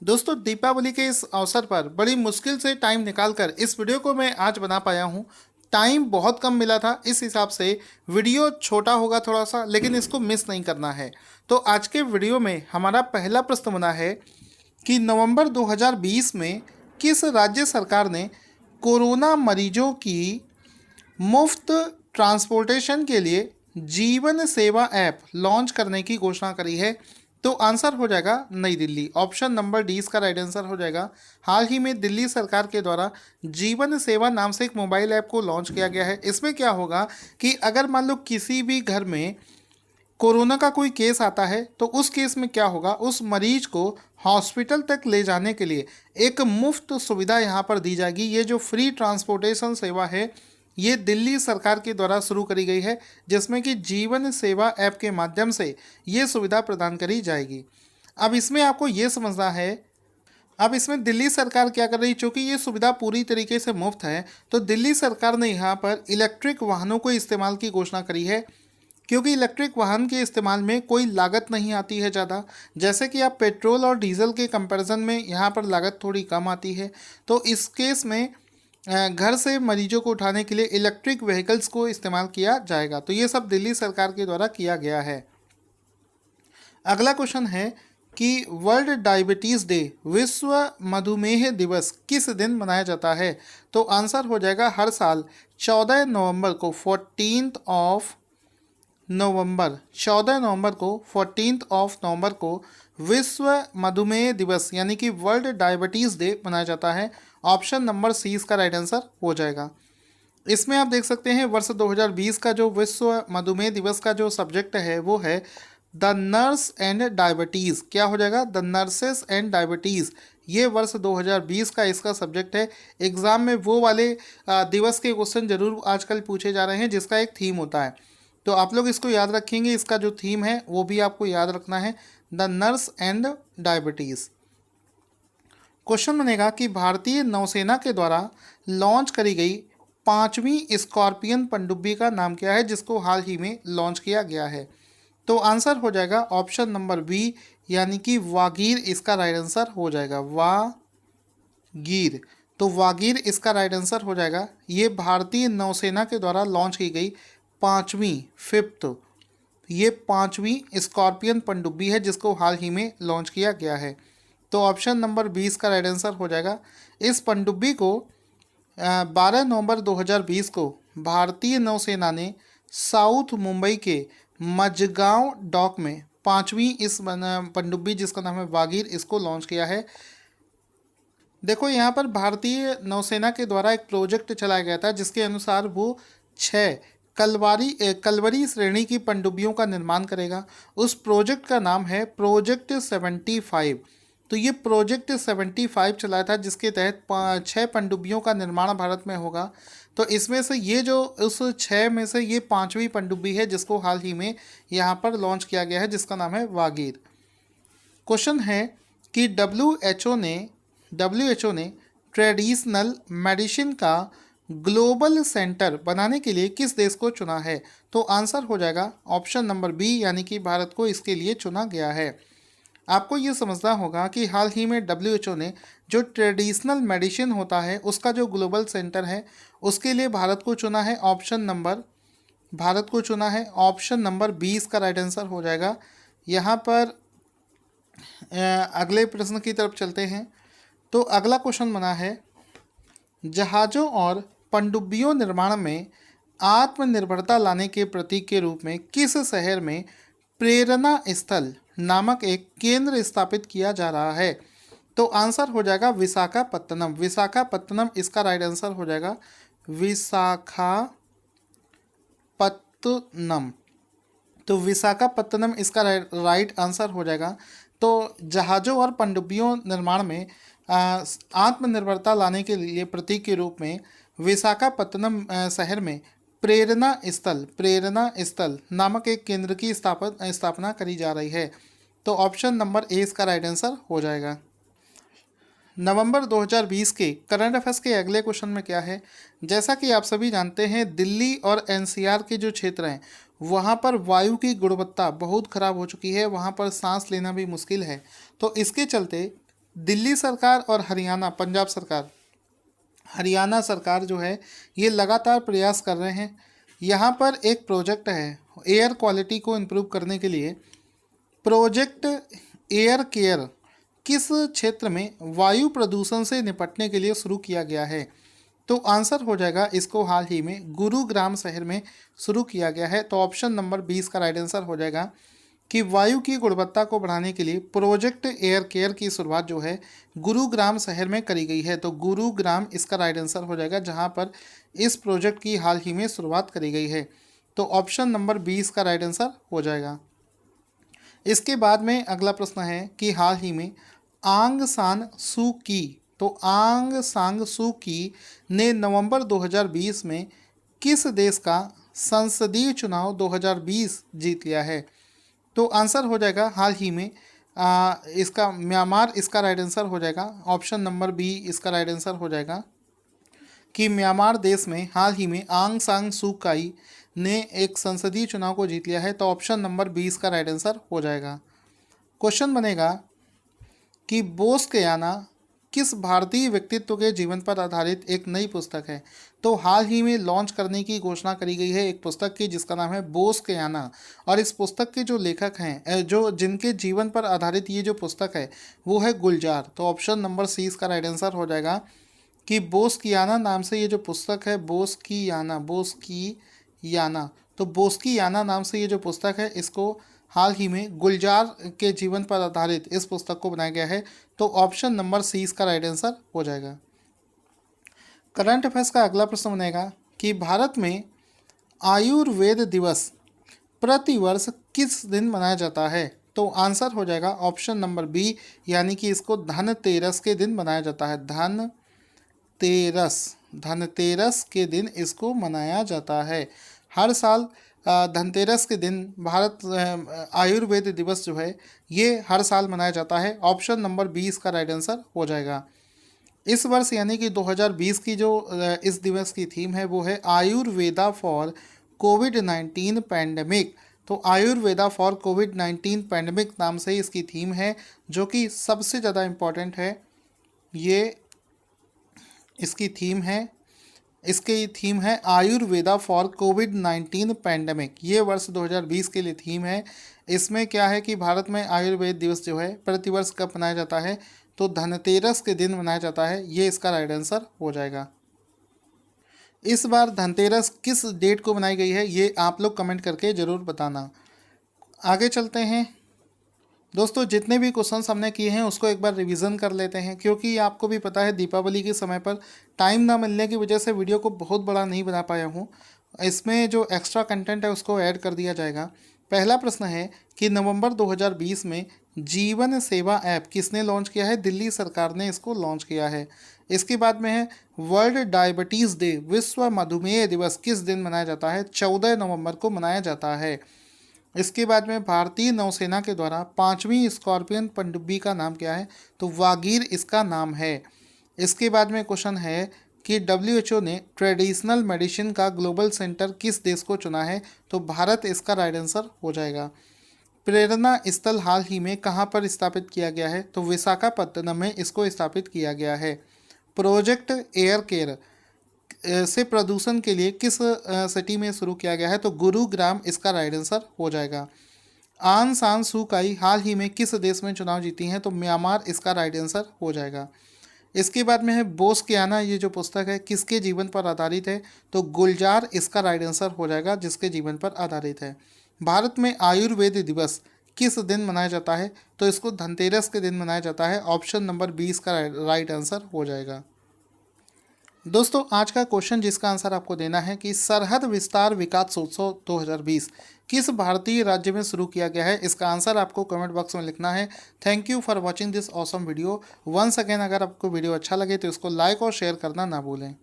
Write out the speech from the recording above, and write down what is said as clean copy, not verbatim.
दोस्तों दीपावली के इस अवसर पर बड़ी मुश्किल से टाइम निकालकर इस वीडियो को मैं आज बना पाया हूँ। टाइम बहुत कम मिला था, इस हिसाब से वीडियो छोटा होगा थोड़ा सा, लेकिन इसको मिस नहीं करना है। तो आज के वीडियो में हमारा पहला प्रश्न बना है कि नवंबर 2020 में किस राज्य सरकार ने कोरोना मरीजों की मुफ्त ट्रांसपोर्टेशन के लिए जीवन सेवा ऐप लॉन्च करने की घोषणा करी है? तो आंसर हो जाएगा नई दिल्ली। ऑप्शन नंबर डी इसका राइट आंसर हो जाएगा। हाल ही में दिल्ली सरकार के द्वारा जीवन सेवा नाम से एक मोबाइल ऐप को लॉन्च किया गया है। इसमें क्या होगा कि अगर मान लो किसी भी घर में कोरोना का कोई केस आता है तो उस केस में क्या होगा, उस मरीज को हॉस्पिटल तक ले जाने के लिए एक मुफ्त सुविधा यहाँ पर दी जाएगी। ये जो फ्री ट्रांसपोर्टेशन सेवा है ये दिल्ली सरकार के द्वारा शुरू करी गई है, जिसमें कि जीवन सेवा ऐप के माध्यम से ये सुविधा प्रदान करी जाएगी। अब इसमें आपको ये समझना है, अब इसमें दिल्ली सरकार क्या कर रही है, चूँकि ये सुविधा पूरी तरीके से मुफ्त है तो दिल्ली सरकार ने यहाँ पर इलेक्ट्रिक वाहनों को इस्तेमाल की घोषणा करी है, क्योंकि इलेक्ट्रिक वाहन के इस्तेमाल में कोई लागत नहीं आती है ज़्यादा। जैसे कि आप पेट्रोल और डीजल के कंपैरिजन में यहाँ पर लागत थोड़ी कम आती है। तो इस केस में घर से मरीजों को उठाने के लिए इलेक्ट्रिक व्हीकल्स को इस्तेमाल किया जाएगा। तो ये सब दिल्ली सरकार के द्वारा किया गया है। अगला क्वेश्चन है कि वर्ल्ड डायबिटीज़ डे, विश्व मधुमेह दिवस किस दिन मनाया जाता है? तो आंसर हो जाएगा हर साल 14 नवंबर को, 14 नवंबर को, 14 को विश्व मधुमेह दिवस यानी कि वर्ल्ड डायबिटीज़ डे मनाया जाता है। ऑप्शन नंबर सी इसका राइट आंसर हो जाएगा। इसमें आप देख सकते हैं वर्ष 2020 का जो विश्व मधुमेह दिवस का जो सब्जेक्ट है वो है द नर्स एंड डायबिटीज़। क्या हो जाएगा? The nurses and diabetes. ये वर्ष 2020 का इसका सब्जेक्ट है। एग्ज़ाम में वो वाले दिवस के क्वेश्चन जरूर आजकल पूछे जा रहे हैं जिसका एक थीम होता है, तो आप लोग इसको याद रखेंगे। इसका जो थीम है वो भी आपको याद रखना है, the nurse and diabetes. Question बनेगा कि भारतीय नौसेना के द्वारा लॉन्च करी गई 5वीं स्कॉर्पियन पनडुब्बी का नाम क्या है, जिसको हाल ही में लॉन्च किया गया है? तो आंसर हो जाएगा ऑप्शन नंबर बी यानी कि वागीर इसका राइट आंसर हो जाएगा। वागीर, तो वागीर इसका राइट आंसर हो जाएगा। ये भारतीय नौसेना के द्वारा लॉन्च की गई 5वीं स्कॉर्पियन पनडुब्बी है जिसको हाल ही में लॉन्च किया गया है। तो ऑप्शन नंबर 20 का राइट आंसर हो जाएगा। इस पनडुब्बी को 12 नवंबर 2020 को भारतीय नौसेना ने साउथ मुंबई के मजगांव डॉक में 5वीं इस पनडुब्बी जिसका नाम है वागीर, इसको लॉन्च किया है। देखो यहाँ पर भारतीय नौसेना के द्वारा एक प्रोजेक्ट चलाया गया था जिसके अनुसार वो 6 कलवरी श्रेणी की पनडुब्बियों का निर्माण करेगा। उस प्रोजेक्ट का नाम है प्रोजेक्ट 75। तो ये प्रोजेक्ट 75 चलाया था जिसके तहत 6 पनडुब्बियों का निर्माण भारत में होगा। तो इसमें से ये जो उस 6 में से ये 5वीं पनडुब्बी है जिसको हाल ही में यहाँ पर लॉन्च किया गया है जिसका नाम है वागीर। क्वेश्चन है कि डब्ल्यू एच ओ ने ट्रेडिशनल मेडिसिन का ग्लोबल सेंटर बनाने के लिए किस देश को चुना है? तो आंसर हो जाएगा ऑप्शन नंबर बी यानी कि भारत को इसके लिए चुना गया है। आपको ये समझना होगा कि हाल ही में डब्ल्यूएचओ ने जो ट्रेडिशनल मेडिसिन होता है उसका जो ग्लोबल सेंटर है उसके लिए भारत को चुना है। ऑप्शन नंबर 20 का राइट आंसर हो जाएगा। यहाँ पर अगले प्रश्न की तरफ चलते हैं। तो अगला क्वेश्चन बना है जहाज़ों और पनडुब्बियों निर्माण में आत्मनिर्भरता लाने के प्रतीक के रूप में किस शहर में प्रेरणा स्थल नामक एक केंद्र स्थापित किया जा रहा है? तो आंसर हो जाएगा विशाखापत्तनम इसका राइट आंसर हो जाएगा। विशाखापत्तनम, तो विशाखापत्तनम इसका राइट आंसर हो जाएगा। तो जहाज़ों और पनडुब्बियों निर्माण में आत्मनिर्भरता लाने के लिए प्रतीक के रूप में विशाखापत्तनम शहर में प्रेरणा स्थल नामक एक केंद्र की स्थापना करी जा रही है। तो ऑप्शन नंबर ए इसका राइट आंसर हो जाएगा। नवंबर 2020 के करंट अफेयर्स के अगले क्वेश्चन में क्या है? जैसा कि आप सभी जानते हैं दिल्ली और एनसीआर के जो क्षेत्र हैं वहाँ पर वायु की गुणवत्ता बहुत ख़राब हो चुकी है, वहाँ पर सांस लेना भी मुश्किल है। तो इसके चलते दिल्ली सरकार और हरियाणा, पंजाब सरकार, हरियाणा सरकार जो है ये लगातार प्रयास कर रहे हैं। यहाँ पर एक प्रोजेक्ट है एयर क्वालिटी को इम्प्रूव करने के लिए, प्रोजेक्ट एयर केयर किस क्षेत्र में वायु प्रदूषण से निपटने के लिए शुरू किया गया है? तो आंसर हो जाएगा इसको हाल ही में गुरुग्राम शहर में शुरू किया गया है। तो ऑप्शन नंबर 20 का राइट आंसर हो जाएगा कि वायु की गुणवत्ता को बढ़ाने के लिए प्रोजेक्ट एयर केयर की शुरुआत जो है गुरुग्राम शहर में करी गई है। तो गुरुग्राम इसका राइट आंसर हो जाएगा, जहां पर इस प्रोजेक्ट की हाल ही में शुरुआत करी गई है। तो ऑप्शन नंबर 20 का राइट आंसर हो जाएगा। इसके बाद में अगला प्रश्न है कि हाल ही में आंग सान सू की, तो आंग सांग सू की ने नवंबर 2020 में किस देश का संसदीय चुनाव 2020 जीत लिया है? तो आंसर हो जाएगा हाल ही में इसका म्यांमार इसका राइट आंसर हो जाएगा। ऑप्शन नंबर बी इसका राइट आंसर हो जाएगा कि म्यांमार देश में हाल ही में आंग सांग सू काई ने एक संसदीय चुनाव को जीत लिया है। तो ऑप्शन नंबर 20 का राइट आंसर हो जाएगा। क्वेश्चन बनेगा कि बोस कयाना किस भारतीय व्यक्तित्व के जीवन पर आधारित एक नई पुस्तक है? तो हाल ही में लॉन्च करने की घोषणा करी गई है एक पुस्तक की जिसका नाम है बोस कयाना, और इस पुस्तक के जो लेखक हैं जो जिनके जीवन पर आधारित ये जो पुस्तक है वो है गुलजार। तो ऑप्शन नंबर सी इसका राइट आंसर हो जाएगा कि बोस कियाना नाम से ये जो पुस्तक है, बोस की याना, तो बोस की याना नाम से ये जो पुस्तक है इसको हाल ही में गुलजार के जीवन पर आधारित इस पुस्तक को बनाया गया है। तो ऑप्शन नंबर सी इसका राइट आंसर हो जाएगा। करंट अफेयर्स का अगला प्रश्न बनेगा कि भारत में आयुर्वेद दिवस प्रतिवर्ष किस दिन मनाया जाता है? तो आंसर हो जाएगा ऑप्शन नंबर बी, यानी कि इसको धनतेरस के दिन मनाया जाता है। धनतेरस के दिन इसको मनाया जाता है। हर साल धनतेरस के दिन भारत आयुर्वेद दिवस जो है ये हर साल मनाया जाता है। ऑप्शन नंबर 20 का राइट आंसर हो जाएगा। इस वर्ष यानी कि 2020 की जो इस दिवस की थीम है वो है आयुर्वेदा फॉर कोविड-19 पैंडेमिक। तो आयुर्वेदा फॉर कोविड-19 पैंडेमिक नाम से इसकी थीम है, जो कि सबसे ज़्यादा इम्पॉर्टेंट है। ये इसकी थीम है, इसकी थीम है आयुर्वेदा फॉर कोविड-19 पैंडेमिक। ये वर्ष 2020 के लिए थीम है। इसमें क्या है कि भारत में आयुर्वेद दिवस जो है प्रतिवर्ष कब मनाया जाता है? तो धनतेरस के दिन मनाया जाता है। ये इसका राइट आंसर हो जाएगा। इस बार धनतेरस किस डेट को मनाई गई है ये आप लोग कमेंट करके ज़रूर बताना। आगे चलते हैं दोस्तों, जितने भी क्वेश्चंस हमने किए हैं उसको एक बार रिवीजन कर लेते हैं, क्योंकि आपको भी पता है दीपावली के समय पर टाइम ना मिलने की वजह से वीडियो को बहुत बड़ा नहीं बना पाया हूँ। इसमें जो एक्स्ट्रा कंटेंट है उसको ऐड कर दिया जाएगा। पहला प्रश्न है कि नवंबर 2020 में जीवन सेवा ऐप किसने लॉन्च किया है? दिल्ली सरकार ने इसको लॉन्च किया है। इसके बाद में है वर्ल्ड डायबिटीज़ डे, विश्व मधुमेह दिवस किस दिन मनाया जाता है? 14 नवंबर को मनाया जाता है। इसके बाद में भारतीय नौसेना के द्वारा 5वीं स्कॉर्पियन पनडुब्बी का नाम क्या है? तो वागीर इसका नाम है। इसके बाद में क्वेश्चन है कि WHO ने ट्रेडिशनल मेडिसिन का ग्लोबल सेंटर किस देश को चुना है? तो भारत इसका राइट आंसर हो जाएगा। प्रेरणा स्थल हाल ही में कहाँ पर स्थापित किया गया है? तो विशाखापत्तनम में इसको स्थापित किया गया है। प्रोजेक्ट एयर केयर से प्रदूषण के लिए किस सिटी में शुरू किया गया है? तो गुरुग्राम इसका राइट आंसर हो जाएगा। आंग सान सू काई हाल ही में किस देश में चुनाव जीती हैं? तो म्यांमार इसका राइट आंसर हो जाएगा। इसके बाद में है बोस कियाना, ये जो पुस्तक है किसके जीवन पर आधारित है? तो गुलजार इसका राइट आंसर हो जाएगा, जिसके जीवन पर आधारित है। भारत में आयुर्वेद दिवस किस दिन मनाया जाता है? तो इसको धनतेरस के दिन मनाया जाता है। ऑप्शन नंबर 20 का राइट आंसर हो जाएगा। दोस्तों, आज का क्वेश्चन जिसका आंसर आपको देना है कि सरहद विस्तार विकास उत्सव 2020 किस भारतीय राज्य में शुरू किया गया है? इसका आंसर आपको कमेंट बॉक्स में लिखना है। Thank you for watching this awesome video. Once again, अगर आपको वीडियो अच्छा लगे तो इसको लाइक और शेयर करना ना भूलें।